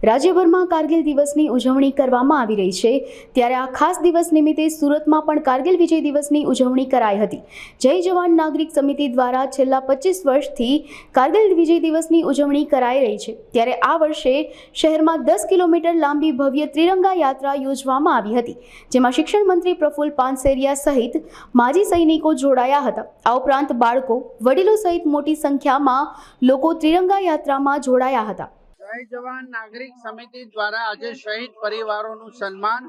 રાજ્યભરમાં કારગિલ દિવસની ઉજવણી કરવામાં આવી રહી છે ત્યારે આ ખાસ દિવસ નિમિત્તે સુરતમાં પણ કારગિલ વિજય દિવસની ઉજવણી કરાઈ હતી। જય જવાન નાગરિક સમિતિ દ્વારા છેલ્લા 25 વર્ષથી કારગિલ વિજય દિવસની ઉજવણી કરાઈ રહી છે ત્યારે આ વર્ષે શહેરમાં 10 કિલોમીટર લાંબી ભવ્ય ત્રિરંગા યાત્રા યોજવામાં આવી હતી, જેમાં શિક્ષણ મંત્રી પ્રફુલ્લ પાનસેરિયા સહિત માજી સૈનિકો જોડાયા હતા। આ ઉપરાંત બાળકો, વડીલો સહિત મોટી સંખ્યામાં લોકો ત્રિરંગા યાત્રામાં જોડાયા હતા। જય જવાન નાગરિક સમિતિ દ્વારા આજે શહીદ પરિવારોનું સન્માન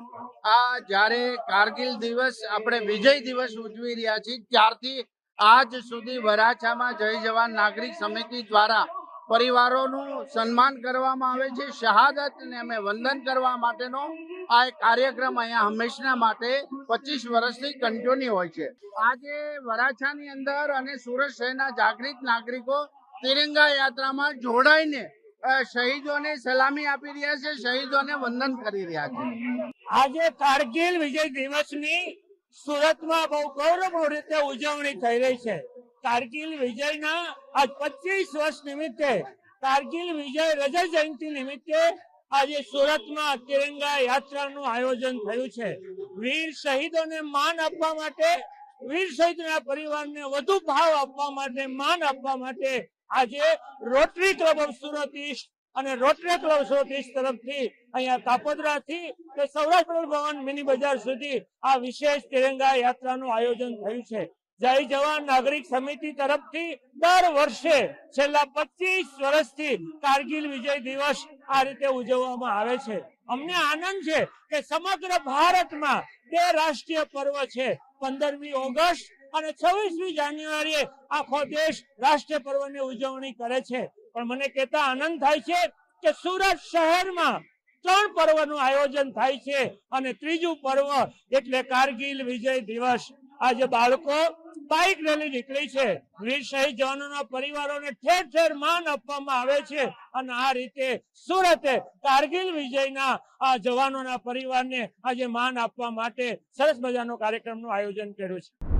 આ જ્યારે કારગિલ દિવસ આપણે વિજય દિવસ ઉજવી રહ્યા છીએ ત્યારથી આજ સુધી વરાછામાં જય જવાન નાગરિક સમિતિ દ્વારા પરિવારોનું સન્માન કરવામાં આવે છે। શહાદતને અમે વંદન કરવા માટેનો આ એક કાર્યક્રમ અહીંયા હંમેશના માટે 25 વર્ષથી કન્ટિન્યુ હોય છે। આજે વરાછાની અંદર અને સુરત શહેરના જાગૃત નાગરિકો તિરંગા યાત્રામાં જોડાઈને શહીદોને સલામી આપી રહ્યા છે, શહીદોને વંદન કરી રહ્યા છે। આજે કારગિલ વિજય દિવસની સુરતમાં બહુ ગૌરવપૂર્ણ રીતે ઉજવણી થઈ રહી છે। કારગિલ વિજયના આજ 25 વર્ષ નિમિત્તે કારગિલ વિજય રજા જયંતિ નિમિત્તે આજે સુરતમાં તિરંગા યાત્રાનું આયોજન થયું છે। વીર શહીદોને માન આપવા માટે, વીર શહીદના પરિવારને વધુ ભાવ આપવા માટે, માન આપવા માટે આજે rotary club of Surat East અને રોટરી ક્લબ સુરત ઈસ્ટ તરફથી અહીંયા કાપોદ્રાથી સૌરાષ્ટ્ર ભવન મિની બજાર સુધી આ વિશેષ તિરંગા યાત્રાનું આયોજન થયું છે। જય જવાન નાગરિક સમિતિ તરફથી દર વર્ષે છેલ્લા 25 વર્ષથી કારગિલ વિજય દિવસ આ રીતે ઉજવવામાં આવે છે। અમને આનંદ છે કે સમગ્ર ભારતમાં બે રાષ્ટ્રીય પર્વ છે, 15મી ઓગસ્ટ અને 26મી જાન્યુઆરીએ આખો દેશ રાષ્ટ્રીય પર્વની ઉજવણી કરે છે, પણ મને કહેતા આનંદ થાય છે કે સુરત શહેરમાં 3 પર્વનું આયોજન થાય છે અને ત્રીજું પર્વ એટલે કારગિલ વિજય દિવસ। આજે બાળકો બાઇક રેલી નીકળી છે, વીર શહીદ જવાનોના પરિવારોને ઠેર ઠેર માન આપવામાં આવે છે અને આ રીતે સુરતે કારગિલ વિજયના આ જવાનોના પરિવારને આજે માન આપવા માટે સરસ મજાનો કાર્યક્રમનું આયોજન કર્યું છે।